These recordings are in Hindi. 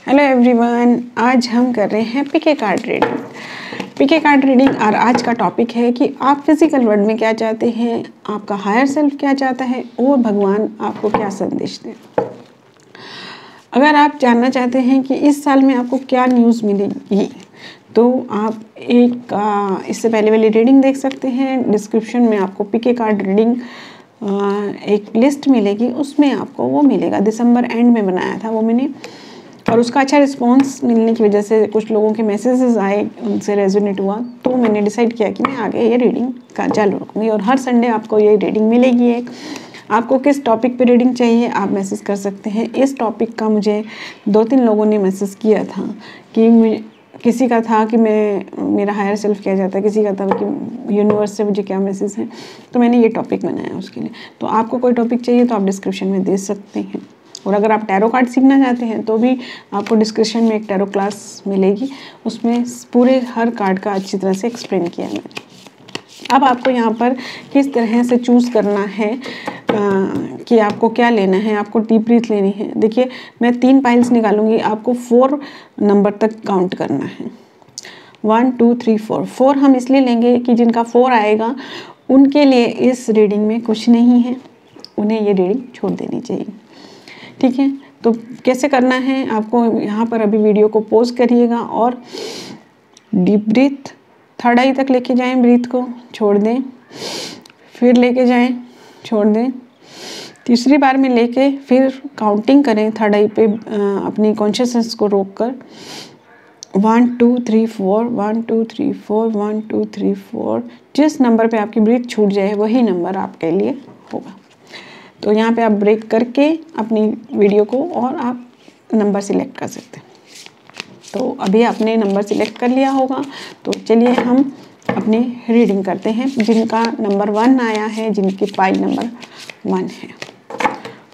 हेलो एवरीवन, आज हम कर रहे हैं पीके कार्ड रीडिंग। और आज का टॉपिक है कि आप फिजिकल वर्ल्ड में क्या चाहते हैं, आपका हायर सेल्फ क्या चाहता है और भगवान आपको क्या संदेश दें। अगर आप जानना चाहते हैं कि इस साल में आपको क्या न्यूज़ मिलेगी तो आप इससे पहले वाली रीडिंग देख सकते हैं। डिस्क्रिप्शन में आपको पीके कार्ड रीडिंग एक लिस्ट मिलेगी, उसमें आपको वो मिलेगा। दिसंबर एंड में बनाया था वो मैंने, और उसका अच्छा रिस्पांस मिलने की वजह से कुछ लोगों के मैसेजेस आए, उनसे रेजोनेट हुआ, तो मैंने डिसाइड किया कि मैं आगे ये रीडिंग का चालू रखूँगी। और हर संडे आपको ये रीडिंग मिलेगी। एक आपको किस टॉपिक पे रीडिंग चाहिए आप मैसेज कर सकते हैं। इस टॉपिक का मुझे 2-3 लोगों ने मैसेज किया था कि किसी का था कि मेरा हायर सेल्फ क्या चाहता है, किसी का था कि यूनिवर्स से मुझे क्या मैसेज है, तो मैंने ये टॉपिक बनाया उसके लिए। तो आपको कोई टॉपिक चाहिए तो आप डिस्क्रिप्शन में दे सकते हैं। और अगर आप टैरो कार्ड सीखना चाहते हैं तो भी आपको डिस्क्रिप्शन में एक टैरो क्लास मिलेगी, उसमें पूरे हर कार्ड का अच्छी तरह से एक्सप्लेन किया है मैंने। अब आपको यहाँ पर किस तरह से चूज़ करना है कि आपको क्या लेना है। आपको डीप ब्रीथ लेनी है। देखिए, मैं 3 पाइल्स निकालूंगी, आपको 4 नंबर तक काउंट करना है। 1 2 3 4। 4 हम इसलिए लेंगे कि जिनका 4 आएगा उनके लिए इस रीडिंग में कुछ नहीं है, उन्हें ये रीडिंग छोड़ देनी चाहिए। ठीक है, तो कैसे करना है आपको यहाँ पर अभी वीडियो को पॉज करिएगा और डीप ब्रीथ 3rd आई तक लेके जाएं, ब्रीथ को छोड़ दें, फिर लेके जाएं, छोड़ दें, तीसरी बार में लेके फिर काउंटिंग करें 3rd आई पे अपनी कॉन्शियसनेस को रोक कर 1 2 3 4 1 2 3 4 1 2 3 4। जिस नंबर पे आपकी ब्रीथ छूट जाए वही नंबर आपके लिए होगा। तो यहाँ पे आप ब्रेक करके अपनी वीडियो को और आप नंबर सिलेक्ट कर सकते हैं। तो अभी आपने नंबर सिलेक्ट कर लिया होगा, तो चलिए हम अपनी रीडिंग करते हैं। जिनका नंबर 1 आया है, जिनकी पाइल नंबर 1 है,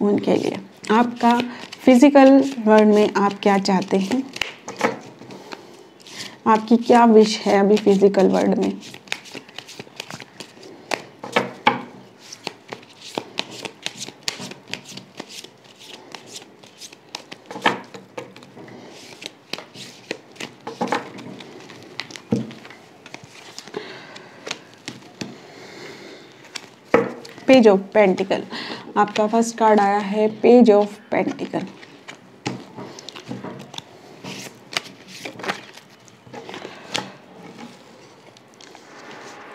उनके लिए आपका फिजिकल वर्ल्ड में आप क्या चाहते हैं, आपकी क्या विश है अभी फिजिकल वर्ल्ड में। पेज ऑफ पेंटिकल, आपका फर्स्ट कार्ड आया है page of pentacle.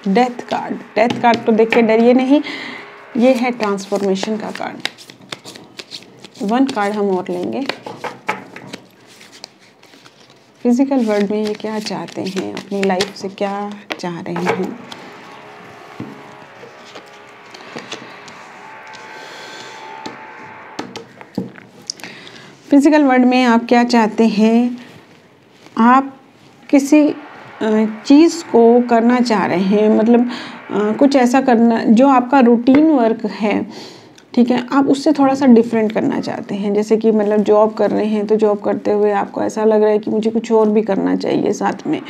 Death card तो देख के डरिए नहीं, ये है ट्रांसफॉर्मेशन का कार्ड। 1 कार्ड हम और लेंगे। फिजिकल वर्ल्ड में ये क्या चाहते हैं, अपनी लाइफ से क्या चाह रहे हैं। फिजिकल वर्ल्ड में आप क्या चाहते हैं, आप किसी चीज़ को करना चाह रहे हैं, मतलब कुछ ऐसा करना जो आपका रूटीन वर्क है, ठीक है, आप उससे थोड़ा सा डिफरेंट करना चाहते हैं। जैसे कि मतलब जॉब कर रहे हैं तो जॉब करते हुए आपको ऐसा लग रहा है कि मुझे कुछ और भी करना चाहिए साथ में।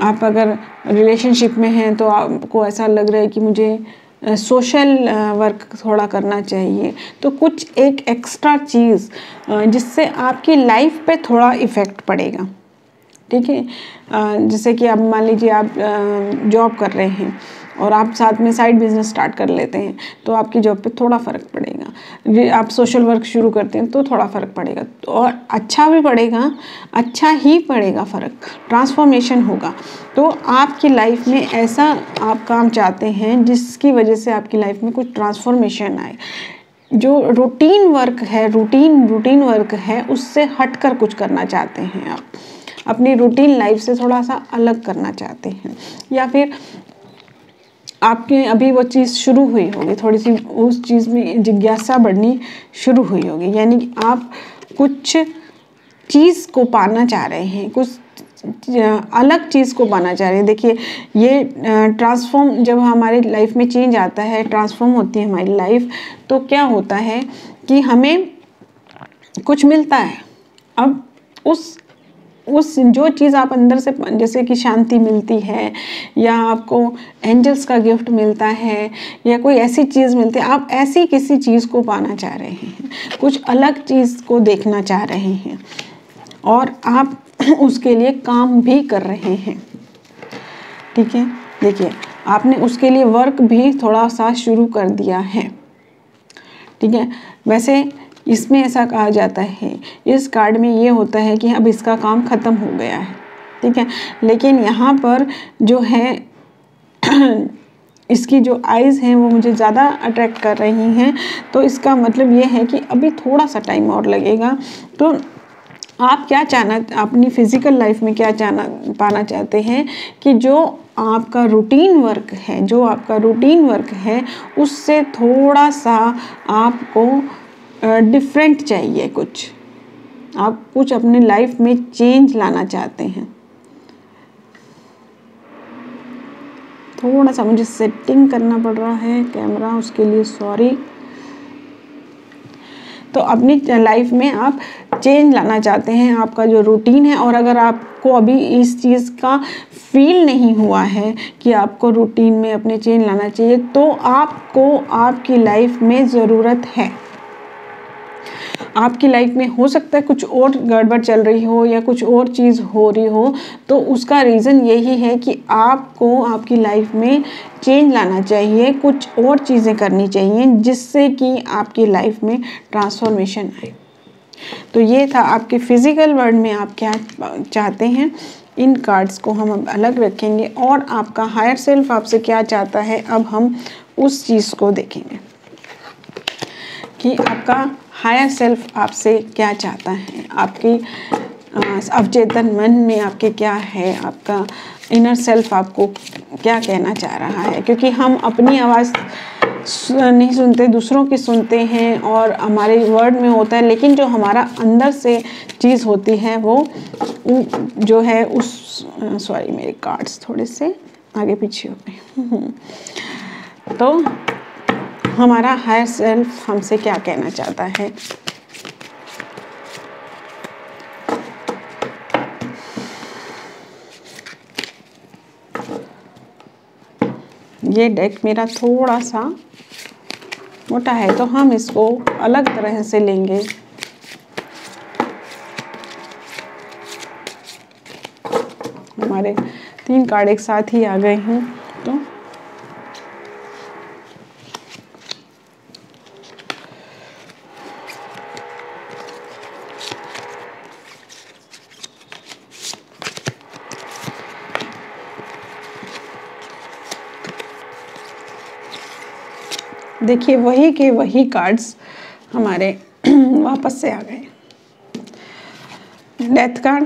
आप अगर रिलेशनशिप में हैं तो आपको ऐसा लग रहा है कि मुझे सोशल वर्क थोड़ा करना चाहिए। तो कुछ एक एक्स्ट्रा चीज़ जिससे आपकी लाइफ पे थोड़ा इफ़ेक्ट पड़ेगा। ठीक है, जैसे कि आप मान लीजिए आप जॉब कर रहे हैं और आप साथ में साइड बिजनेस स्टार्ट कर लेते हैं तो आपकी जॉब पे थोड़ा फ़र्क पड़ेगा। आप सोशल वर्क शुरू करते हैं तो थोड़ा फ़र्क पड़ेगा, और अच्छा भी पड़ेगा, अच्छा ही पड़ेगा, फ़र्क ट्रांसफॉर्मेशन होगा। तो आपकी लाइफ में ऐसा आप काम चाहते हैं जिसकी वजह से आपकी लाइफ में कुछ ट्रांसफॉर्मेशन आए। जो रूटीन वर्क है उससे हटकर कुछ करना चाहते हैं, आप अपनी रूटीन लाइफ से थोड़ा सा अलग करना चाहते हैं, या फिर आपके अभी वो चीज़ शुरू हुई होगी, थोड़ी सी उस चीज़ में जिज्ञासा बढ़नी शुरू हुई होगी, यानी कि आप कुछ चीज़ को पाना चाह रहे हैं, कुछ अलग चीज़ को पाना चाह रहे हैं। देखिए, ये ट्रांसफॉर्म, जब हमारी लाइफ में चेंज आता है, ट्रांसफॉर्म होती है हमारी लाइफ, तो क्या होता है कि हमें कुछ मिलता है। अब उस जो चीज़ आप अंदर से, जैसे कि शांति मिलती है, या आपको एंजल्स का गिफ्ट मिलता है, या कोई ऐसी चीज़ मिलती है, आप ऐसी किसी चीज़ को पाना चाह रहे हैं, कुछ अलग चीज़ को देखना चाह रहे हैं। और आप उसके लिए काम भी कर रहे हैं। ठीक है, देखिए आपने उसके लिए वर्क भी थोड़ा सा शुरू कर दिया है। ठीक है, वैसे इसमें ऐसा कहा जाता है, इस कार्ड में ये होता है कि अब इसका काम ख़त्म हो गया है। ठीक है, लेकिन यहाँ पर जो है इसकी जो आइज़ हैं वो मुझे ज़्यादा अट्रैक्ट कर रही हैं, तो इसका मतलब ये है कि अभी थोड़ा सा टाइम और लगेगा। तो आप क्या चाहना, अपनी फिज़िकल लाइफ में क्या पाना चाहते हैं कि जो आपका रूटीन वर्क है, जो आपका रूटीन वर्क है उससे थोड़ा सा आपको डिफरेंट चाहिए, कुछ आप कुछ अपने लाइफ में चेंज लाना चाहते हैं। थोड़ा सा मुझे सेटिंग करना पड़ रहा है कैमरा, उसके लिए सॉरी। तो अपनी लाइफ में आप चेंज लाना चाहते हैं, आपका जो रूटीन है। और अगर आपको अभी इस चीज़ का फील नहीं हुआ है कि आपको रूटीन में अपने चेंज लाना चाहिए, तो आपको आपकी लाइफ में ज़रूरत है। आपकी लाइफ में हो सकता है कुछ और गड़बड़ चल रही हो या कुछ और चीज़ हो रही हो, तो उसका रीज़न यही है कि आपको आपकी लाइफ में चेंज लाना चाहिए, कुछ और चीज़ें करनी चाहिए जिससे कि आपकी लाइफ में ट्रांसफॉर्मेशन आए। तो ये था आपके फिज़िकल वर्ल्ड में आप क्या चाहते हैं। इन कार्ड्स को हम अलग रखेंगे और आपका हायर सेल्फ आपसे क्या चाहता है, अब हम उस चीज़ को देखेंगे कि आपका हायर सेल्फ आपसे क्या चाहता है, आपकी अवचेतन मन में आपके क्या है, आपका इनर सेल्फ आपको क्या कहना चाह रहा है। क्योंकि हम अपनी आवाज़ नहीं सुनते, दूसरों की सुनते हैं और हमारे वर्ड में होता है, लेकिन जो हमारा अंदर से चीज़ होती है वो जो है उस सॉरी मेरे कार्ड्स थोड़े से आगे पीछे हो गए। तो हमारा हायर सेल्फ हमसे क्या कहना चाहता है। ये डेक मेरा थोड़ा सा मोटा है तो हम इसको अलग तरह से लेंगे। हमारे 3 कार्ड एक साथ ही आ गए हैं, तो देखिए वही के वही कार्ड्स हमारे वापस से आ गए। डेथ कार्ड,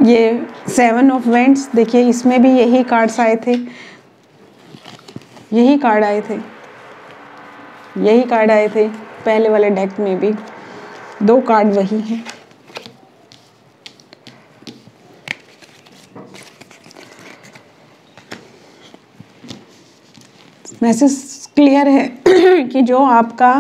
ये 7 ऑफ वेंट्स, देखिए इसमें भी यही कार्ड्स आए थे, यही कार्ड आए थे, यही कार्ड आए थे पहले वाले डेक में भी। 2 कार्ड वही हैं। मैसेज क्लियर है कि जो आपका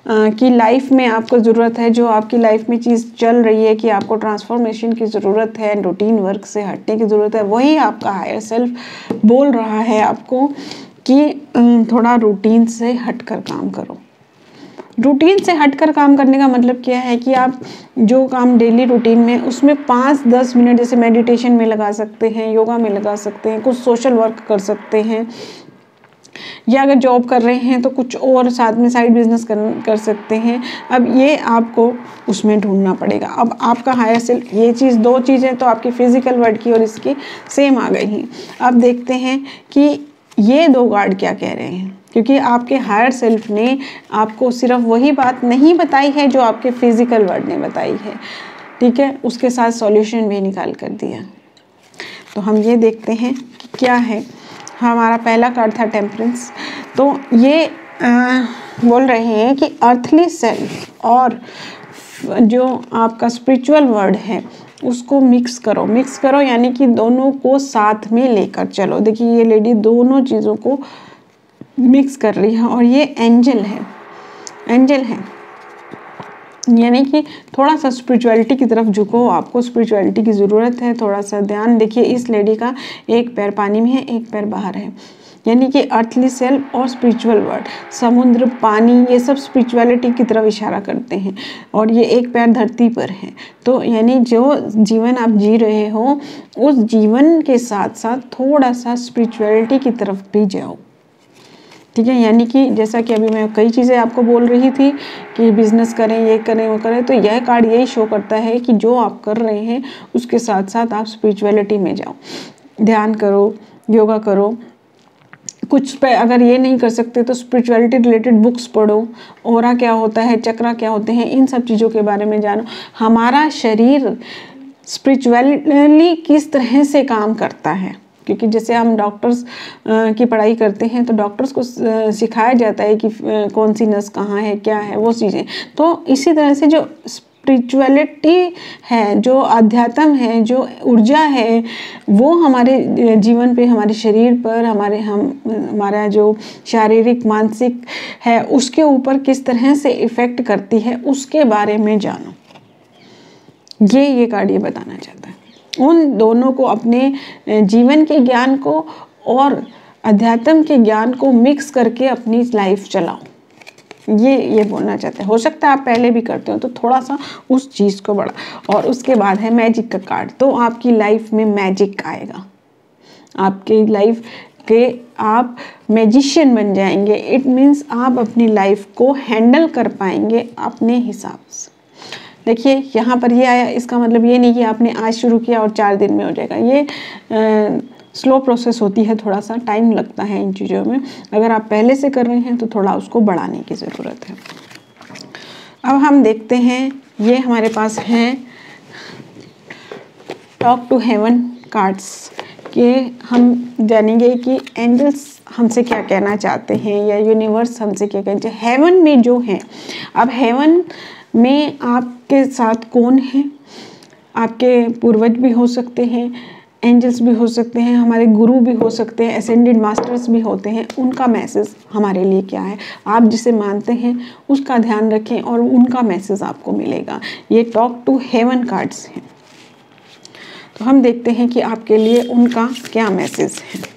की लाइफ में आपको ज़रूरत है, जो आपकी लाइफ में चीज़ चल रही है कि आपको ट्रांसफॉर्मेशन की ज़रूरत है, रूटीन वर्क से हटने की ज़रूरत है, वही आपका हायर सेल्फ बोल रहा है आपको कि थोड़ा रूटीन से हटकर काम करो। रूटीन से हटकर काम करने का मतलब क्या है कि आप जो काम डेली रूटीन में उसमें 5-10 मिनट जैसे मेडिटेशन में लगा सकते हैं, योगा में लगा सकते हैं, कुछ सोशल वर्क कर सकते हैं, या अगर जॉब कर रहे हैं तो कुछ और साथ में साइड बिजनेस कर सकते हैं। अब ये आपको उसमें ढूंढना पड़ेगा। अब आपका हायर सेल्फ ये चीज़ 2 चीज़ें तो आपकी फिजिकल वर्ल्ड की और इसकी सेम आ गई हैं। अब देखते हैं कि ये 2 कार्ड क्या कह रहे हैं, क्योंकि आपके हायर सेल्फ ने आपको सिर्फ वही बात नहीं बताई है जो आपके फिजिकल वर्ल्ड ने बताई है। ठीक है, उसके साथ सॉल्यूशन भी निकाल कर दिया। तो हम ये देखते हैं कि क्या है। हमारा पहला कार्ड था टेम्परेंस। तो ये बोल रहे हैं कि अर्थली सेल्फ और जो आपका स्पिरिचुअल वर्ल्ड है उसको मिक्स करो यानी कि दोनों को साथ में लेकर चलो। देखिए ये लेडी दोनों चीज़ों को मिक्स कर रही है और ये एंजल है यानी कि थोड़ा सा स्पिरिचुअलिटी की तरफ झुको, आपको स्पिरिचुअलिटी की ज़रूरत है, थोड़ा सा ध्यान। देखिए इस लेडी का एक पैर पानी में है, एक पैर बाहर है। यानी कि अर्थली सेल्फ और स्पिरिचुअल वर्ल्ड, समुद्र, पानी, ये सब स्पिरिचुअलिटी की तरफ इशारा करते हैं और ये एक पैर धरती पर है। तो यानी जो जीवन आप जी रहे हो उस जीवन के साथ साथ थोड़ा सा स्पिरिचुअलिटी की तरफ भी जाओ, ठीक है। यानी कि जैसा कि अभी मैं कई चीज़ें आपको बोल रही थी कि बिजनेस करें, ये करें, वो करें, तो यह कार्ड यही शो करता है कि जो आप कर रहे हैं उसके साथ साथ आप स्पिरिचुअलिटी में जाओ, ध्यान करो, योगा करो। कुछ पे अगर ये नहीं कर सकते तो स्पिरिचुअलिटी रिलेटेड बुक्स पढ़ो, ऑरा क्या होता है, चक्रा क्या होते हैं, इन सब चीज़ों के बारे में जानो। हमारा शरीर स्पिरिचुअली किस तरह से काम करता है, क्योंकि जैसे हम डॉक्टर्स की पढ़ाई करते हैं तो डॉक्टर्स को सिखाया जाता है कि कौन सी नस कहाँ है, क्या है, वो चीज़ें। तो इसी तरह से जो स्पिरिचुअलिटी है, जो अध्यात्म है, जो ऊर्जा है, वो हमारे जीवन पे, हमारे शरीर पर, हमारा जो शारीरिक मानसिक है उसके ऊपर किस तरह से इफ़ेक्ट करती है, उसके बारे में जानो। ये कार्ड ये बताना चाहता है। उन दोनों को, अपने जीवन के ज्ञान को और अध्यात्म के ज्ञान को मिक्स करके अपनी लाइफ चलाओ, ये बोलना चाहते हैं। हो सकता है आप पहले भी करते हो तो थोड़ा सा उस चीज़ को बढ़ा। और उसके बाद है मैजिक का कार्ड। तो आपकी लाइफ में मैजिक आएगा, आपकी लाइफ के आप मैजिशियन बन जाएंगे। इट मीन्स आप अपनी लाइफ को हैंडल कर पाएंगे अपने हिसाब से। देखिए यहाँ पर ये आया, इसका मतलब ये नहीं कि आपने आज शुरू किया और 4 दिन में हो जाएगा। ये स्लो प्रोसेस होती है, थोड़ा सा टाइम लगता है इन चीज़ों में। अगर आप पहले से कर रहे हैं तो थोड़ा उसको बढ़ाने की ज़रूरत है। अब हम देखते हैं, ये हमारे पास हैं टॉक टू हेवन कार्ड्स के। हम जानेंगे कि एंजल्स हमसे क्या कहना चाहते हैं या यूनिवर्स हमसे क्या कहना चाहते हैं। हेवन में जो है, अब हेवन में आपके साथ कौन है? आपके पूर्वज भी हो सकते हैं, एंजल्स भी हो सकते हैं, हमारे गुरु भी हो सकते हैं, असेंडेड मास्टर्स भी होते हैं। उनका मैसेज हमारे लिए क्या है? आप जिसे मानते हैं उसका ध्यान रखें और उनका मैसेज आपको मिलेगा। ये टॉक टू हेवन कार्ड्स हैं। तो हम देखते हैं कि आपके लिए उनका क्या मैसेज है।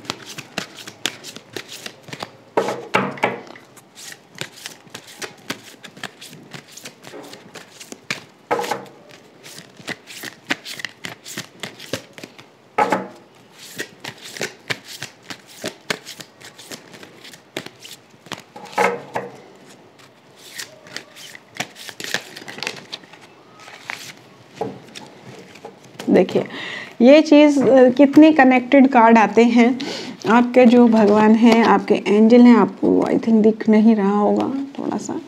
देखिए ये चीज़ कितने कनेक्टेड कार्ड आते हैं। आपके जो भगवान हैं, आपके एंजल हैं, आपको आई थिंक दिख नहीं रहा होगा थोड़ा सा,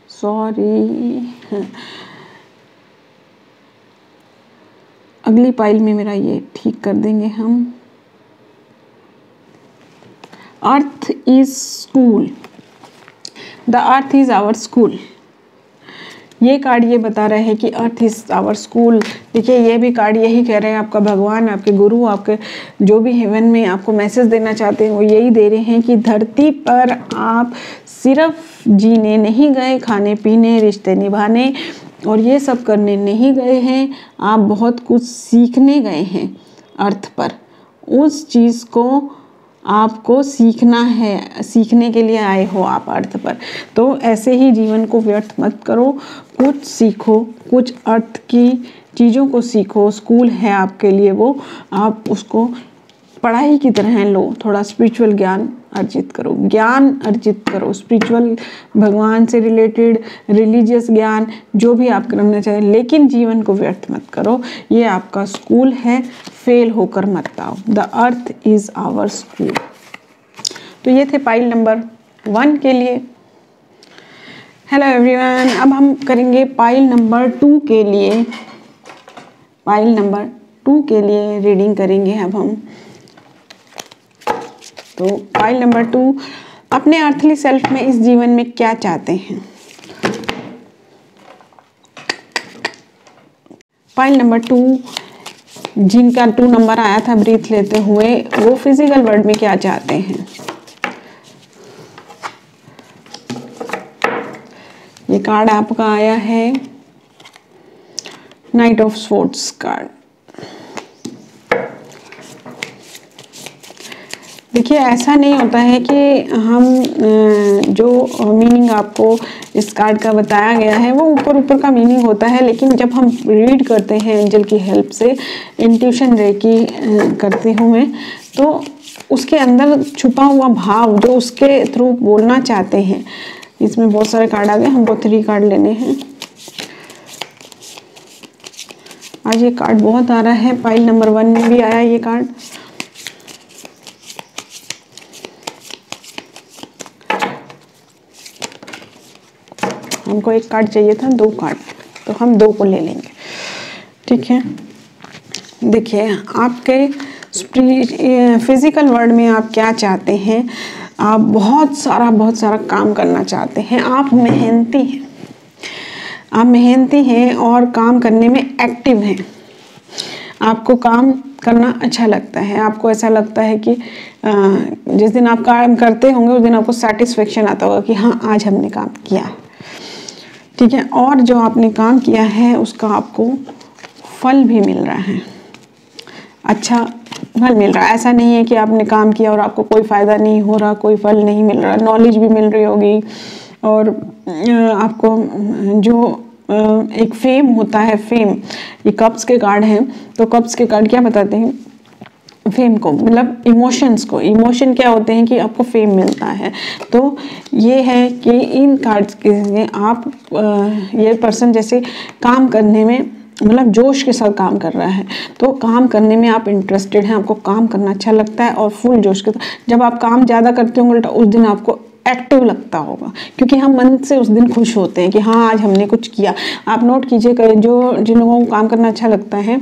सॉरी। अगली पाइल में मेरा ये ठीक कर देंगे हम। Earth is school, the earth is our school. ये कार्ड ये बता रहे हैं कि अर्थ इज़ आवर स्कूल। देखिए ये भी कार्ड यही कह रहे हैं, आपका भगवान, आपके गुरु, आपके जो भी हेवन में आपको मैसेज देना चाहते हैं वो यही दे रहे हैं कि धरती पर आप सिर्फ जीने नहीं गए, खाने पीने, रिश्ते निभाने और ये सब करने नहीं गए हैं। आप बहुत कुछ सीखने गए हैं अर्थ पर। उस चीज़ को आपको सीखना है, सीखने के लिए आए हो आप अर्थ पर। तो ऐसे ही जीवन को व्यर्थ मत करो, कुछ सीखो, कुछ अर्थ की चीज़ों को सीखो। स्कूल है आपके लिए वो, आप उसको पढ़ाई की तरह लो। थोड़ा स्पिरिचुअल ज्ञान अर्जित करो, ज्ञान अर्जित करो, स्पिरिचुअल, भगवान से रिलेटेड, रिलीजियस ज्ञान, जो भी आप करना चाहें, लेकिन जीवन को व्यर्थ मत करो। ये आपका स्कूल है, फेल होकर मत आओ। The earth is our school. तो ये थे पाइल नंबर 1 के लिए। हेलो एवरीवन, अब हम करेंगे पाइल नंबर 2 के लिए। पाइल नंबर 2 के लिए रीडिंग करेंगे अब हम। तो पाइल नंबर 2, अपने अर्थली सेल्फ में इस जीवन में क्या चाहते हैं। पाइल नंबर 2, जिनका 2 नंबर आया था ब्रीथ लेते हुए, वो फिजिकल वर्ल्ड में क्या चाहते हैं। ये कार्ड आपका आया है नाइट ऑफ स्वॉर्ड्स कार्ड। देखिए ऐसा नहीं होता है कि हम जो मीनिंग आपको इस कार्ड का बताया गया है वो ऊपर ऊपर का मीनिंग होता है, लेकिन जब हम रीड करते हैं एंजल की हेल्प से, इंट्यूशन रेकी करती हूँ मैं, तो उसके अंदर छुपा हुआ भाव जो उसके थ्रू बोलना चाहते हैं। इसमें बहुत सारे कार्ड आ गए, हमको 3 कार्ड लेने हैं। आज ये कार्ड बहुत आ रहा है, पाइल नंबर 1 में भी आया ये कार्ड। हमको 1 कार्ड चाहिए था, 2 कार्ड, तो हम 2 को ले लेंगे, ठीक है। देखिए आपके फिजिकल वर्ल्ड में आप क्या चाहते हैं। आप बहुत सारा काम करना चाहते हैं। आप मेहनती हैं और काम करने में एक्टिव हैं। आपको काम करना अच्छा लगता है। आपको ऐसा लगता है कि जिस दिन आप काम करते होंगे उस दिन आपको सेटिस्फेक्शन आता होगा कि हाँ आज हमने काम किया है, ठीक है। और जो आपने काम किया है उसका आपको फल भी मिल रहा है, अच्छा फल मिल रहा है। ऐसा नहीं है कि आपने काम किया और आपको कोई फ़ायदा नहीं हो रहा, कोई फल नहीं मिल रहा। नॉलेज भी मिल रही होगी और आपको जो एक फेम होता है, फेम, ये कप्स के कार्ड हैं, तो कप्स के कार्ड क्या बताते हैं, फेम को, मतलब इमोशंस को। इमोशन क्या होते हैं कि आपको फेम मिलता है। तो ये है कि इन कार्ड्स के आप ये पर्सन जैसे काम करने में मतलब जोश के साथ काम कर रहा है, तो काम करने में आप इंटरेस्टेड हैं, आपको काम करना अच्छा लगता है और फुल जोश के साथ। जब आप काम ज़्यादा करते होंगे तो उस दिन आपको एक्टिव लगता होगा, क्योंकि हम मन से उस दिन खुश होते हैं कि हाँ आज हमने कुछ किया। आप नोट कीजिए, जो जिन लोगों को काम करना अच्छा लगता है,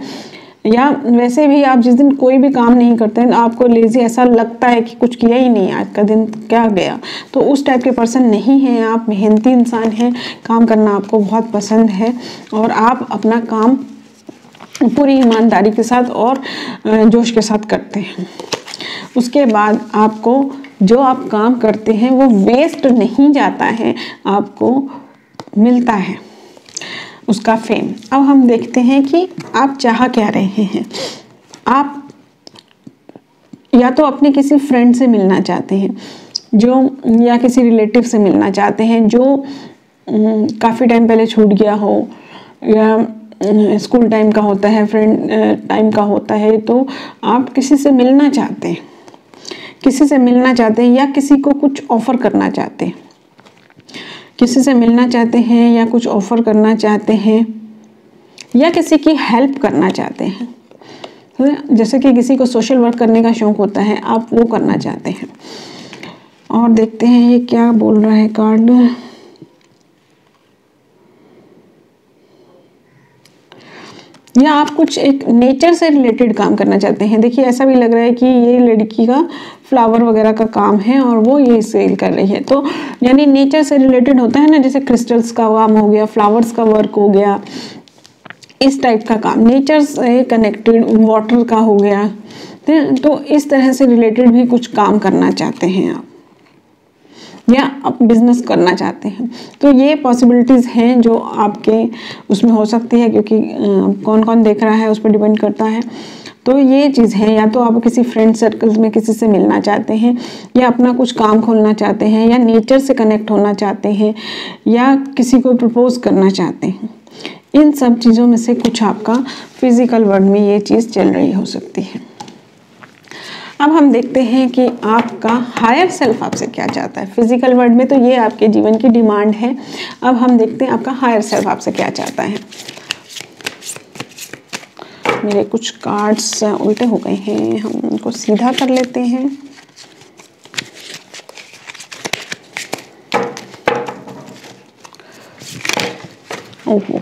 या वैसे भी आप जिस दिन कोई भी काम नहीं करते हैं आपको लेजी ऐसा लगता है कि कुछ किया ही नहीं, आज का दिन क्या गया, तो उस टाइप के पर्सन नहीं हैं आप। मेहनती इंसान हैं, काम करना आपको बहुत पसंद है और आप अपना काम पूरी ईमानदारी के साथ और जोश के साथ करते हैं। उसके बाद आपको जो आप काम करते हैं वो वेस्ट नहीं जाता है, आपको मिलता है उसका फेम। अब हम देखते हैं कि आप चाह क्या रहे हैं। आप या तो अपने किसी फ्रेंड से मिलना चाहते हैं जो, या किसी रिलेटिव से मिलना चाहते हैं जो काफ़ी टाइम पहले छूट गया हो, या स्कूल टाइम का होता है, फ्रेंड टाइम का होता है, तो आप किसी से मिलना चाहते हैं, या किसी को कुछ ऑफ़र करना चाहते हैं, किसी से मिलना चाहते हैं या कुछ ऑफ़र करना चाहते हैं, या किसी की हेल्प करना चाहते हैं। जैसे कि किसी को सोशल वर्क करने का शौक़ होता है, आप वो करना चाहते हैं। और देखते हैं ये क्या बोल रहा है कार्ड। या आप कुछ एक नेचर से रिलेटेड काम करना चाहते हैं। देखिए ऐसा भी लग रहा है कि ये लड़की का फ्लावर वगैरह का काम है और वो ये सेल कर रही है, तो यानी नेचर से रिलेटेड होता है ना, जैसे क्रिस्टल्स का काम हो गया, फ्लावर्स का वर्क हो गया, इस टाइप का काम, नेचर से कनेक्टेड, वाटर का हो गया, तो इस तरह से रिलेटेड भी कुछ काम करना चाहते हैं आप, या आप बिजनेस करना चाहते हैं। तो ये पॉसिबिलिटीज़ हैं जो आपके उसमें हो सकती है, क्योंकि कौन कौन देख रहा है उस पर डिपेंड करता है। तो ये चीज़ है, या तो आप किसी फ्रेंड सर्कल्स में किसी से मिलना चाहते हैं, या अपना कुछ काम खोलना चाहते हैं, या नेचर से कनेक्ट होना चाहते हैं, या किसी को प्रपोज करना चाहते हैं। इन सब चीज़ों में से कुछ आपका फिजिकल वर्ल्ड में ये चीज़ चल रही हो सकती है। अब हम देखते हैं कि आपका हायर सेल्फ आपसे क्या चाहता है। फिजिकल वर्ल्ड में तो ये आपके जीवन की डिमांड है। अब हम देखते हैं आपका हायर सेल्फ आपसे क्या चाहता है। मेरे कुछ कार्ड्स उल्टे हो गए हैं, हम उनको सीधा कर लेते हैं। ओहो,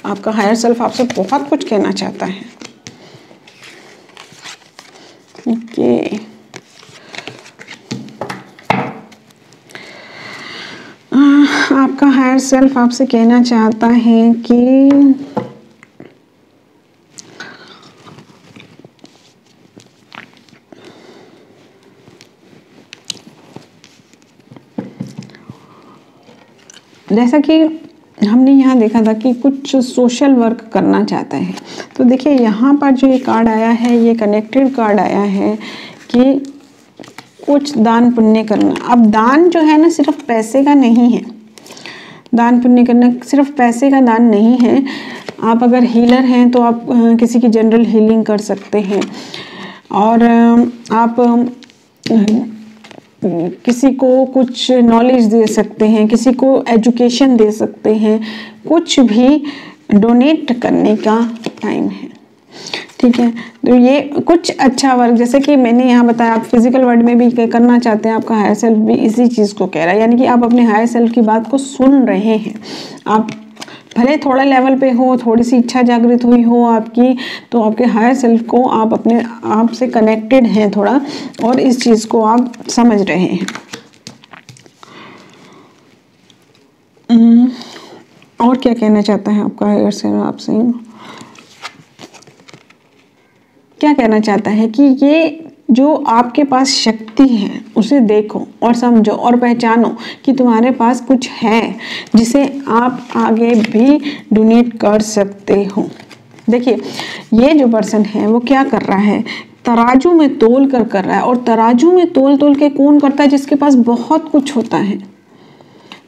आपका हायर सेल्फ आपसे बहुत कुछ कहना चाहता है। ओके, आपका हायर सेल्फ आपसे कहना चाहता है कि जैसा कि हमने यहाँ देखा था कि कुछ सोशल वर्क करना चाहता है। तो देखिए यहाँ पर जो ये कार्ड आया है, ये कनेक्टेड कार्ड आया है कि कुछ दान पुण्य करना। अब दान जो है ना सिर्फ पैसे का नहीं है, दान पुण्य करना सिर्फ पैसे का दान नहीं है। आप अगर हीलर हैं तो आप किसी की जनरल हीलिंग कर सकते हैं, और आप किसी को कुछ नॉलेज दे सकते हैं, किसी को एजुकेशन दे सकते हैं, कुछ भी डोनेट करने का टाइम है, ठीक है। तो ये कुछ अच्छा वर्क, जैसे कि मैंने यहाँ बताया, आप फिजिकल वर्ल्ड में भी करना चाहते हैं, आपका हायर सेल्फ भी इसी चीज़ को कह रहा है, यानी कि आप अपने हायर सेल्फ की बात को सुन रहे हैं। आप भले थोड़ा लेवल पे हो, थोड़ी सी इच्छा जागृत हुई हो आपकी, तो आपके हायर सेल्फ को आप अपने आप से कनेक्टेड हैं थोड़ा, और इस चीज़ को आप समझ रहे हैं। और क्या कहना चाहता है आपका हायर सेल्फ आपसे? क्या कहना चाहता है कि ये जो आपके पास शक्ति है उसे देखो और समझो और पहचानो कि तुम्हारे पास कुछ है जिसे आप आगे भी डोनेट कर सकते हो। देखिए ये जो पर्सन है वो क्या कर रहा है, तराजू में तोल कर रहा है, और तराजू में तोल के कौन करता है? जिसके पास बहुत कुछ होता है,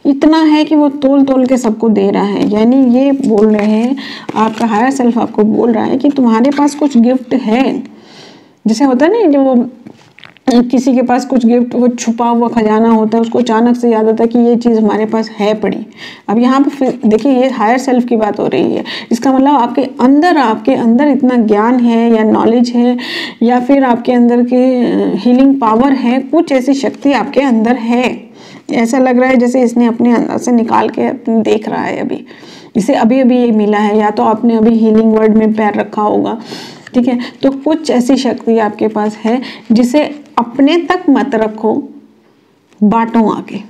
इतना है कि वो तोल के सबको दे रहा है। यानी ये बोल रहे हैं, आपका हायर सेल्फ आपको बोल रहा है कि तुम्हारे पास कुछ गिफ्ट है। जैसे होता है ना, जो वो किसी के पास कुछ गिफ्ट, वो छुपा हुआ खजाना होता है, उसको अचानक से याद आता है कि ये चीज़ हमारे पास है पड़ी। अब यहाँ पे देखिए ये हायर सेल्फ की बात हो रही है, इसका मतलब आपके अंदर इतना ज्ञान है या नॉलेज है, या फिर आपके अंदर के हीलिंग पावर है, कुछ ऐसी शक्ति आपके अंदर है। ऐसा लग रहा है जैसे इसने अपने अंदर से निकाल के देख रहा है, अभी इसे अभी ये मिला है, या तो आपने अभी हीलिंग वर्ल्ड में पैर रखा होगा, ठीक है। तो कुछ ऐसी शक्ति आपके पास है जिसे अपने तक मत रखो, बांटो आगे,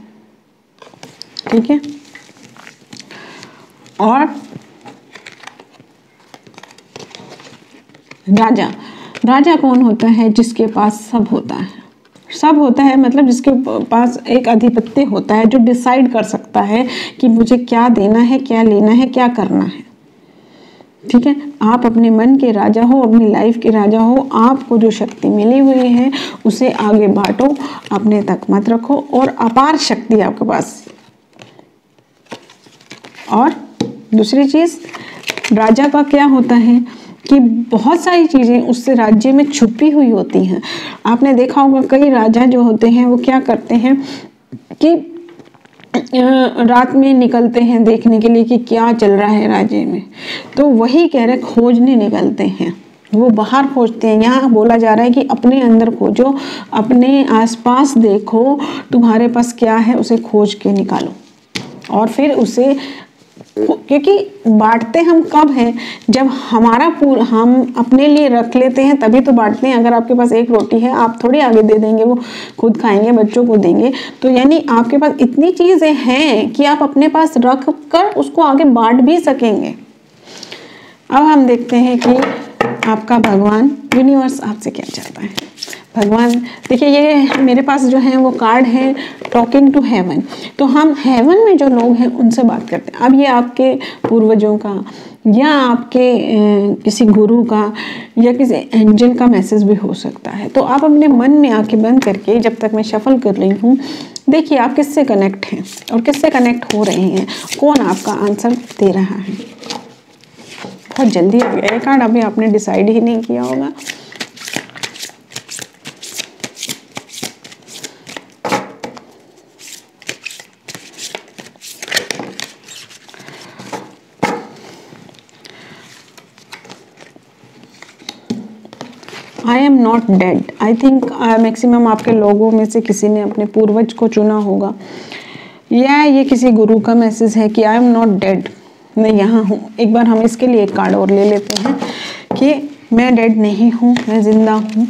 ठीक है। और राजा कौन होता है? जिसके पास सब होता है, सब होता है मतलब जिसके पास एक अधिपत्य होता है, जो डिसाइड कर सकता है कि मुझे क्या देना है, क्या लेना है, क्या करना है, ठीक है। आप अपने मन के राजा हो, अपनी लाइफ के राजा हो। आपको जो शक्ति मिली हुई है उसे आगे बांटो, अपने तक मत रखो, और अपार शक्ति आपके पास। और दूसरी चीज, राजा का क्या होता है कि बहुत सारी चीजें उससे राज्य में छुपी हुई होती हैं। आपने देखा होगा कई राजा जो होते हैं वो क्या करते हैं कि रात में निकलते हैं देखने के लिए कि क्या चल रहा है राज्य में। तो वही कह रहे खोजने निकलते हैं, वो बाहर खोजते हैं। यहाँ बोला जा रहा है कि अपने अंदर खोजो, अपने आसपास देखो, तुम्हारे पास क्या है उसे खोज के निकालो, और फिर उसे, क्योंकि बांटते हम कब हैं? जब हम अपने लिए रख लेते हैं तभी तो बांटते हैं। अगर आपके पास एक रोटी है, आप थोड़ी आगे दे देंगे, वो खुद खाएंगे, बच्चों को देंगे। तो यानी आपके पास इतनी चीजें हैं कि आप अपने पास रख कर उसको आगे बांट भी सकेंगे। अब हम देखते हैं कि आपका भगवान, यूनिवर्स आपसे क्या चाहता है। भगवान, देखिए ये मेरे पास जो है वो कार्ड है टॉकिंग टू हेवन। तो हम हेवन में जो लोग हैं उनसे बात करते हैं। अब ये आपके पूर्वजों का, या आपके किसी गुरु का, या किसी एंजल का मैसेज भी हो सकता है। तो आप अपने मन में आंखें बंद करके, जब तक मैं शफल कर रही हूँ, देखिए आप किससे कनेक्ट हैं और किससे कनेक्ट हो रहे हैं, कौन आपका आंसर दे रहा है। बहुत जल्दी आ गया ये कार्ड, अभी आपने डिसाइड ही नहीं किया होगा। I am not dead. I think maximum आपके लोगों में से किसी ने अपने पूर्वज को चुना होगा, या ये किसी गुरु का मैसेज है कि आई एम नॉट डेड, मैं यहाँ हूँ। एक बार हम इसके लिए एक कार्ड और ले लेते हैं कि मैं डेड नहीं हूँ, मैं जिंदा हूँ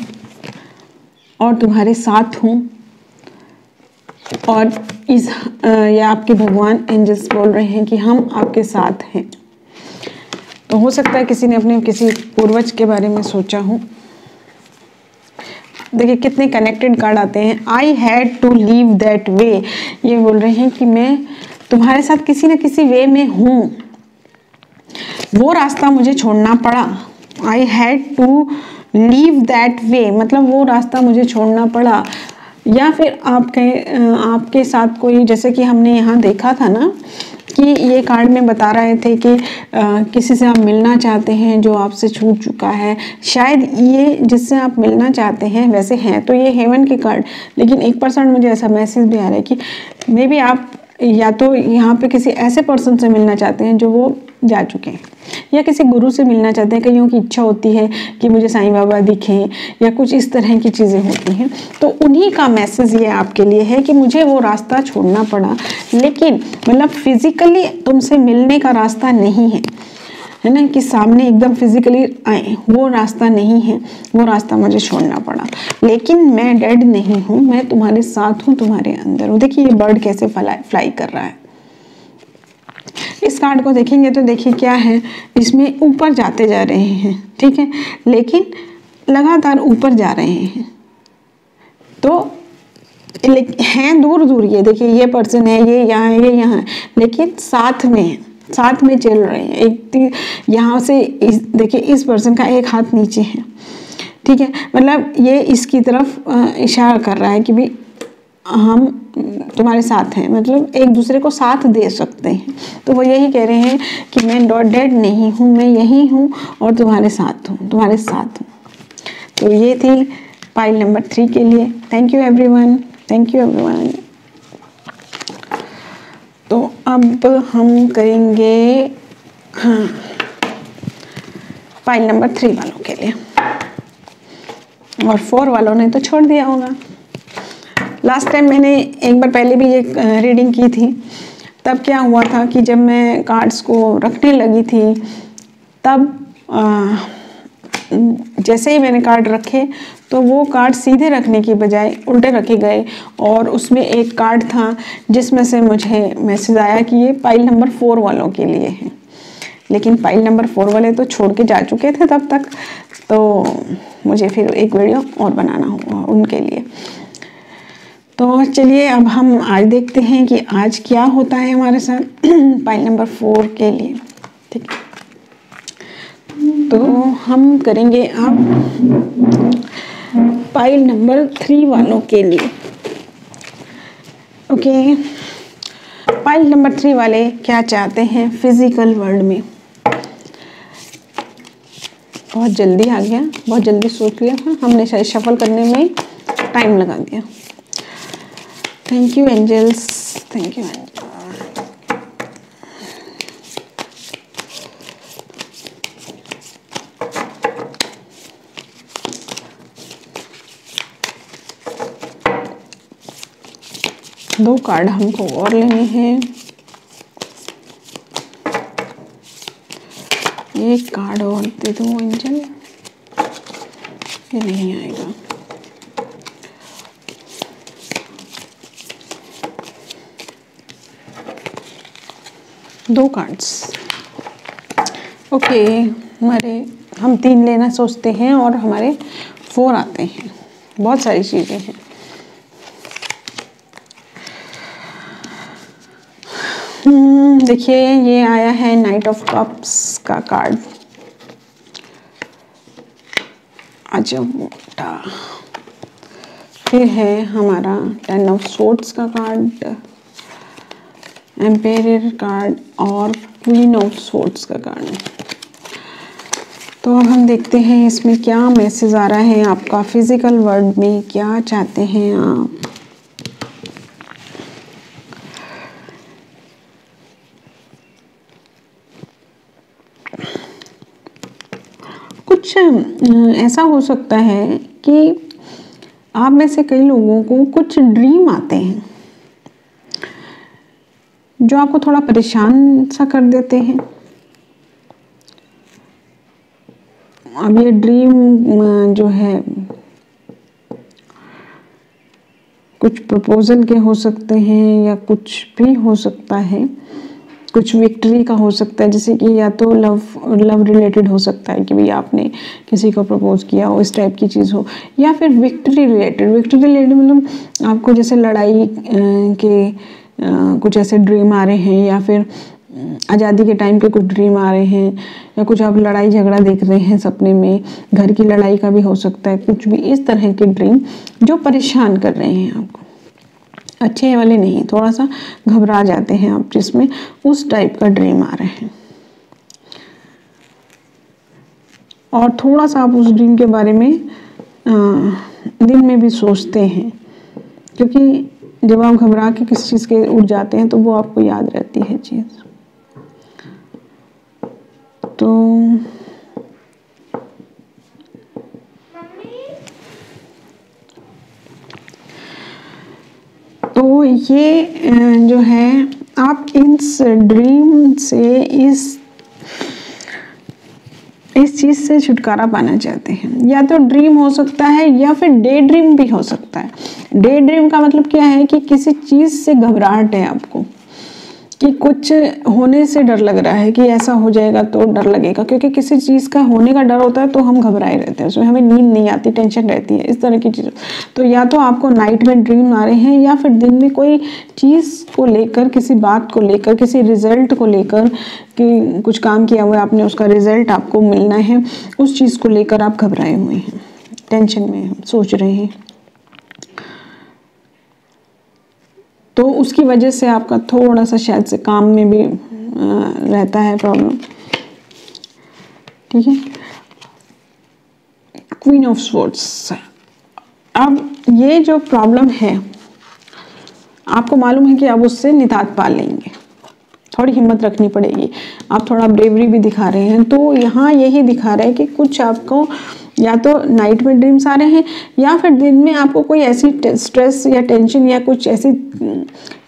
और तुम्हारे साथ हूँ। और या आपके भगवान एंजल्स बोल रहे हैं कि हम आपके साथ हैं। तो हो सकता है किसी ने अपने किसी पूर्वज के बारे में सोचा हो। देखिए कितने कनेक्टेड कार्ड आते हैं। I had to leave that way, ये बोल रहे हैं कि मैं तुम्हारे साथ किसी न किसी वे में हूँ, वो रास्ता मुझे छोड़ना पड़ा। I had to leave that way, मतलब वो रास्ता मुझे छोड़ना पड़ा। या फिर आपके साथ कोई, जैसे कि हमने यहाँ देखा था ना कि ये कार्ड में बता रहे थे कि किसी से आप मिलना चाहते हैं जो आपसे छूट चुका है। शायद ये जिससे आप मिलना चाहते हैं वैसे हैं तो ये हेवन के कार्ड, लेकिन 1% मुझे ऐसा मैसेज भी आ रहा है कि मे बी आप या तो यहाँ पे किसी ऐसे पर्सन से मिलना चाहते हैं जो वो जा चुके हैं, या किसी गुरु से मिलना चाहते हैं। कईयों की इच्छा होती है कि मुझे साईं बाबा दिखें या कुछ इस तरह की चीज़ें होती हैं, तो उन्हीं का मैसेज ये आपके लिए है कि मुझे वो रास्ता छोड़ना पड़ा, लेकिन मतलब फिजिकली तुमसे मिलने का रास्ता नहीं है ना, कि सामने एकदम फिजिकली आए, वो रास्ता नहीं है, वो रास्ता मुझे छोड़ना पड़ा। लेकिन मैं डेड नहीं हूँ, मैं तुम्हारे साथ हूँ, तुम्हारे अंदर हूँ। देखिए ये बर्ड कैसे फ्लाई कर रहा है। इस कार्ड को देखेंगे तो देखिए क्या है, इसमें ऊपर जाते जा रहे हैं, ठीक है, लेकिन लगातार ऊपर जा रहे हैं, तो हैं दूर दूर। ये देखिए ये पर्सन है, ये यहाँ है, ये यहाँ है, लेकिन साथ में है, साथ में चल रहे हैं। एक यहाँ से देखिए इस पर्सन का एक हाथ नीचे है, ठीक है, मतलब ये इसकी तरफ इशारा कर रहा है कि भी हम तुम्हारे साथ हैं, मतलब एक दूसरे को साथ दे सकते हैं। तो वो यही कह रहे हैं कि मैं डेड नहीं हूँ, मैं यही हूँ और तुम्हारे साथ हूँ, तुम्हारे साथ हूँ। तो ये थी पाइल नंबर 3 के लिए। Thank you everyone, thank you everyone. तो अब हम करेंगे हाँ पाइल नंबर 3 वालों के लिए, और 4 वालों ने तो छोड़ दिया होगा। लास्ट टाइम मैंने एक बार पहले भी ये रीडिंग की थी, तब क्या हुआ था कि जब मैं कार्ड्स को रखने लगी थी तब जैसे ही मैंने कार्ड रखे तो वो कार्ड सीधे रखने की बजाय उल्टे रखे गए, और उसमें एक कार्ड था जिसमें से मुझे मैसेज आया कि ये पाइल नंबर 4 वालों के लिए है। लेकिन पाइल नंबर 4 वाले तो छोड़ के जा चुके थे तब तक, तो मुझे फिर एक वीडियो और बनाना होगा उनके लिए। तो चलिए अब हम आज देखते हैं कि आज क्या होता है हमारे साथ पाइल नंबर 4 के लिए, ठीक है। तो हम करेंगे अब पाइल नंबर 3 वालों के लिए। ओके, पाइल नंबर 3 वाले क्या चाहते हैं फिजिकल वर्ल्ड में। बहुत जल्दी आ गया, बहुत जल्दी सोच लिया था हमने, शायद शफल करने में टाइम लगा दिया। Thank you angels, thank you angels. दो कार्ड हमको और लेने हैं। एक कार्ड और दे दो एंजल, ये नहीं आएगा। दो कार्ड्स, ओके। हम 3 लेना सोचते हैं और हमारे 4 आते हैं। बहुत सारी चीज़ें हैं। देखिए ये आया है नाइट ऑफ कप्स का कार्ड, अजंता। फिर है हमारा 10 ऑफ सोर्ड्स का कार्ड, एम्पायर कार्ड और क्वीन ऑफ सोर्ड्स का कार्ड। तो अब हम देखते हैं इसमें क्या मैसेज आ रहा है आपका फिजिकल वर्ल्ड में, क्या चाहते हैं आप। कुछ ऐसा हो सकता है कि आप में से कई लोगों को कुछ ड्रीम आते हैं जो आपको थोड़ा परेशान सा कर देते हैं। अब ये ड्रीम जो है कुछ प्रपोजल के हो सकते हैं या कुछ भी हो सकता है, कुछ विक्ट्री का हो सकता है, जैसे कि या तो लव रिलेटेड हो सकता है कि भाई आपने किसी को प्रपोज किया हो, इस टाइप की चीज़ हो, या फिर विक्ट्री रिलेटेड मतलब आपको जैसे लड़ाई के कुछ ऐसे ड्रीम आ रहे हैं, या फिर आज़ादी के टाइम पे कुछ ड्रीम आ रहे हैं, या कुछ आप लड़ाई झगड़ा देख रहे हैं सपने में, घर की लड़ाई का भी हो सकता है, कुछ भी इस तरह के ड्रीम जो परेशान कर रहे हैं आपको, अच्छे वाले नहीं, थोड़ा सा घबरा जाते हैं आप जिसमें, उस टाइप का ड्रीम आ रहे हैं। और थोड़ा सा आप उस ड्रीम के बारे में दिन में भी सोचते हैं, क्योंकि जब आप घबरा के किसी चीज़ के उठ जाते हैं तो वो आपको याद रहती है चीज़। तो ये जो है, आप इस ड्रीम से इस चीज़ से छुटकारा पाना चाहते हैं। या तो ड्रीम हो सकता है या फिर डे ड्रीम भी हो सकता है। डे ड्रीम का मतलब क्या है कि किसी चीज़ से घबराहट है आपको, कि कुछ होने से डर लग रहा है कि ऐसा हो जाएगा तो डर लगेगा, क्योंकि किसी चीज़ का होने का डर होता है तो हम घबराए रहते हैं, उसमें हमें नींद नहीं आती, टेंशन रहती है, इस तरह की चीज़ें। तो या तो आपको नाइट में ड्रीम आ रहे हैं, या फिर दिन में कोई चीज़ को लेकर, किसी बात को लेकर, किसी रिजल्ट को लेकर, कि कुछ काम किया हुआ है आपने, उसका रिजल्ट आपको मिलना है, उस चीज़ को लेकर आप घबराए हुए हैं, टेंशन में हैं, सोच रहे हैं। तो उसकी वजह से आपका थोड़ा सा शायद से काम में भी रहता है प्रॉब्लम। ठीक है, क्वीन ऑफ स्वॉर्ड्स। अब ये जो प्रॉब्लम है, आपको मालूम है कि आप उससे निजात पा लेंगे, थोड़ी हिम्मत रखनी पड़ेगी, आप थोड़ा ब्रेवरी भी दिखा रहे हैं। तो यहाँ यही दिखा रहा है कि कुछ आपको या तो नाइट में ड्रीम्स आ रहे हैं, या फिर दिन में आपको कोई ऐसी स्ट्रेस या टेंशन या कुछ ऐसी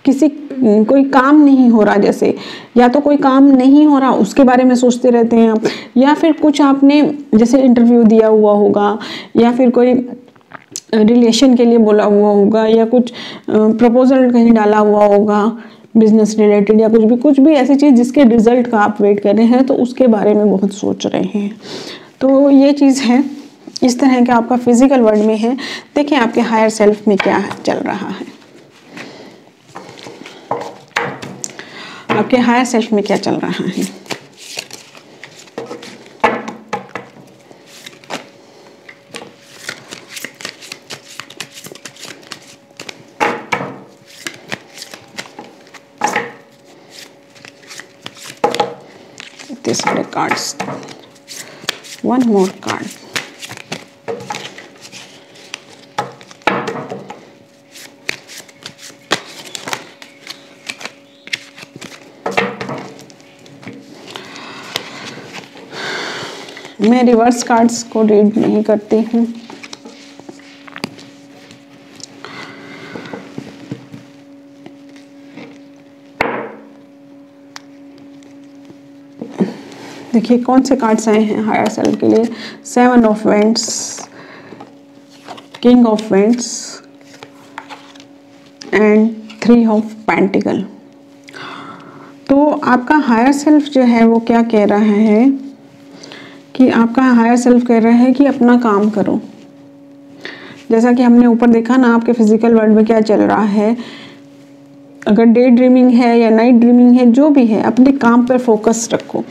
कोई काम नहीं हो रहा, जैसे या तो कोई काम नहीं हो रहा उसके बारे में सोचते रहते हैं आप, या फिर कुछ आपने जैसे इंटरव्यू दिया हुआ होगा, या फिर कोई रिलेशन के लिए बोला हुआ होगा, या कुछ प्रपोजल कहीं डाला हुआ होगा बिजनेस रिलेटेड, या कुछ भी ऐसी चीज़ जिसके रिजल्ट का आप वेट कर रहे हैं, तो उसके बारे में बहुत सोच रहे हैं। तो ये चीज़ है, इस तरह का आपका फिजिकल वर्ल्ड में है। देखिए आपके हायर सेल्फ में क्या चल रहा है, आपके हायर सेल्फ में क्या चल रहा है। These are the cards. One more card. मैं रिवर्स कार्ड्स को रीड नहीं करती हूँ। देखिए कौन से कार्ड्स आए हैं हायर सेल्फ के लिए। 7 of vents, king of vents and 3 of pentacle. तो आपका हायर सेल्फ जो है वो क्या कह रहा है कि आपका हायर सेल्फ कह रहा है कि अपना काम करो। जैसा कि हमने ऊपर देखा ना, आपके फिजिकल वर्ल्ड में क्या चल रहा है, अगर डे ड्रीमिंग है या नाइट ड्रीमिंग है, जो भी है, अपने काम पर फोकस रखो।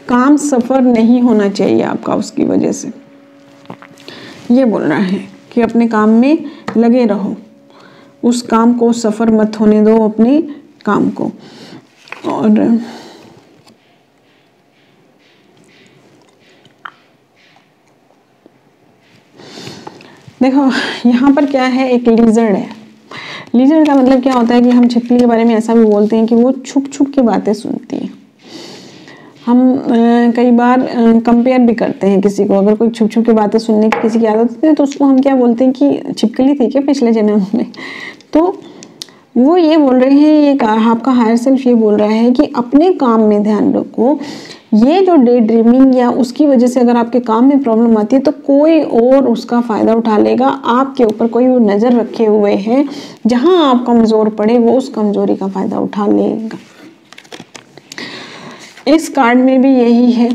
काम सफ़र नहीं होना चाहिए आपका उसकी वजह से। ये बोल रहा है कि अपने काम में लगे रहो, उस काम को सफ़र मत होने दो, अपने काम को। और देखो यहाँ पर क्या है, एक लिजर्ड है। लिजर्ड का मतलब क्या होता है कि हम छिपकली के बारे में ऐसा भी बोलते हैं कि वो छुप छुप के बातें सुनती है। हम कई बार कंपेयर भी करते हैं किसी को, अगर कोई छुप छुप के बातें सुनने की किसी की आदत होती है तो उसको हम क्या बोलते हैं कि छिपकली थी क्या पिछले जन्म में। तो वो ये बोल रहे हैं, ये आपका हायर सेल्फ ये बोल रहा है कि अपने काम में ध्यान रखो। ये जो डे ड्रीमिंग या उसकी वजह से अगर आपके काम में प्रॉब्लम आती है तो कोई और उसका फ़ायदा उठा लेगा। आपके ऊपर कोई वो नज़र रखे हुए हैं, जहां आप कमज़ोर पड़े वो उस कमज़ोरी का फ़ायदा उठा लेगा। इस कार्ड में भी यही है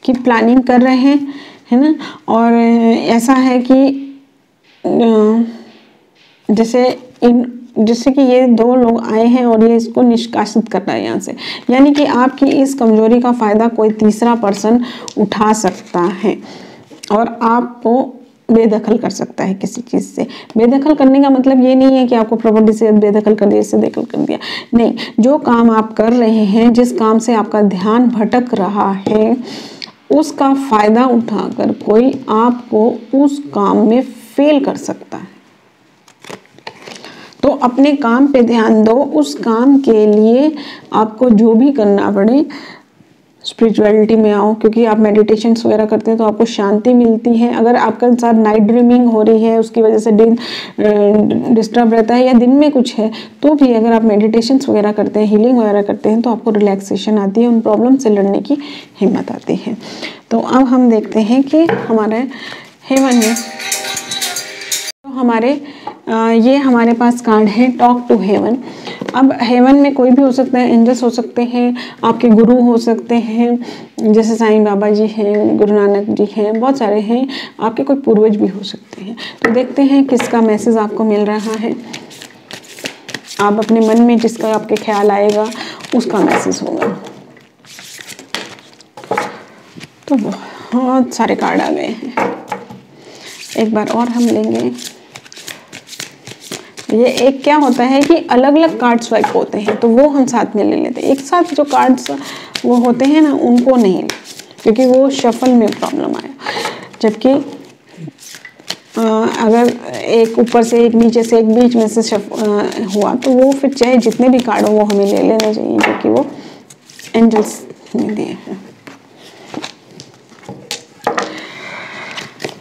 कि प्लानिंग कर रहे हैं, है ना। और ऐसा है कि जैसे कि ये 2 लोग आए हैं और ये इसको निष्कासित कर रहा है यहाँ से, यानी कि आपकी इस कमजोरी का फायदा कोई तीसरा पर्सन उठा सकता है और आपको बेदखल कर सकता है किसी चीज़ से। बेदखल करने का मतलब ये नहीं है कि आपको प्रॉपर्टी से बेदखल कर दिया, इससे बेदखल कर दिया, नहीं। जो काम आप कर रहे हैं, जिस काम से आपका ध्यान भटक रहा है, उसका फायदा उठाकर कोई आपको उस काम में फेल कर सकता है। तो अपने काम पे ध्यान दो, उस काम के लिए आपको जो भी करना पड़े स्पिरिचुअलिटी में आओ, क्योंकि आप मेडिटेशंस वगैरह करते हैं तो आपको शांति मिलती है। अगर आपके साथ नाइट ड्रीमिंग हो रही है, उसकी वजह से दिन डिस्टर्ब रहता है या दिन में कुछ है, तो भी अगर आप मेडिटेशंस वगैरह करते हैं, हीलिंग वगैरह करते हैं, तो आपको रिलैक्सेशन आती है, उन प्रॉब्लम से लड़ने की हिम्मत आती है। तो अब हम देखते हैं कि हमारे हेवन में ये हमारे पास कार्ड है टॉक टू हेवन। अब हेवन में कोई भी हो सकता है, एंजल्स हो सकते हैं, आपके गुरु हो सकते हैं, जैसे साईं बाबा जी हैं, गुरु नानक जी हैं, बहुत सारे हैं, आपके कोई पूर्वज भी हो सकते हैं। तो देखते हैं किसका मैसेज आपको मिल रहा है। आप अपने मन में जिसका आपके ख्याल आएगा उसका मैसेज होगा। तो बहुत सारे कार्ड आ गए हैं, एक बार और हम लेंगे। ये एक क्या होता है कि अलग अलग कार्ड स्वाइप होते हैं, तो वो हम साथ में ले लेते हैं। एक साथ जो कार्ड्स वो होते हैं ना, उनको नहीं, क्योंकि वो शफल में प्रॉब्लम आया। जबकि अगर एक ऊपर से एक, नीचे से एक, बीच में से हुआ, तो वो फिर चाहे जितने भी कार्ड हो वो हमें ले लेने चाहिए, क्योंकि वो एंजल्स ने दिए हैं।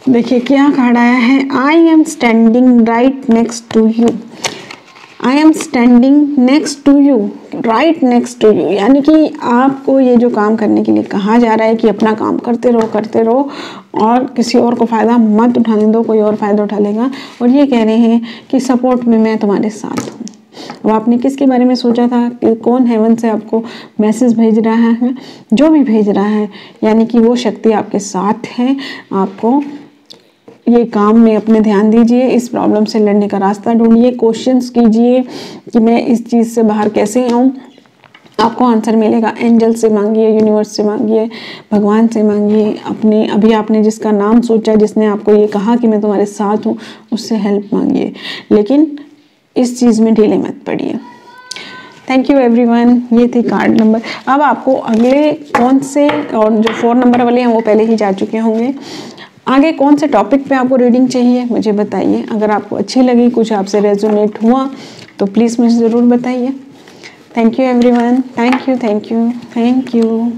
देखिए क्या कार्ड आया है, I am standing right next to you. I am standing next to you, right next to you, यानी कि आपको ये जो काम करने के लिए कहा जा रहा है कि अपना काम करते रहो और किसी और को फ़ायदा मत उठाने दो, कोई और फ़ायदा उठा लेगा। और ये कह रहे हैं कि सपोर्ट में मैं तुम्हारे साथ हूँ। अब आपने किसके बारे में सोचा था कि कौन हेवन से आपको मैसेज भेज रहा है? जो भी भेज रहा है, यानी कि वो शक्ति आपके साथ है। आपको ये काम में अपने ध्यान दीजिए, इस प्रॉब्लम से लड़ने का रास्ता ढूंढिए, क्वेश्चंस कीजिए कि मैं इस चीज़ से बाहर कैसे आऊँ। आपको आंसर मिलेगा। एंजल से मांगिए, यूनिवर्स से मांगिए, भगवान से मांगिए, अपने अभी आपने जिसका नाम सोचा, जिसने आपको ये कहा कि मैं तुम्हारे साथ हूँ, उससे हेल्प मांगिए, लेकिन इस चीज़ में ढीले मत पड़िए। Thank you everyone. ये थी कार्ड नंबर। अब आपको अगले कौन से, और जो 4 नंबर वाले हैं वो पहले ही जा चुके होंगे, आगे कौन से टॉपिक पे आपको रीडिंग चाहिए मुझे बताइए। अगर आपको अच्छी लगी, कुछ आपसे रेजोनेट हुआ, तो प्लीज़ मुझे ज़रूर बताइए। Thank you everyone. Thank you, thank you, thank you.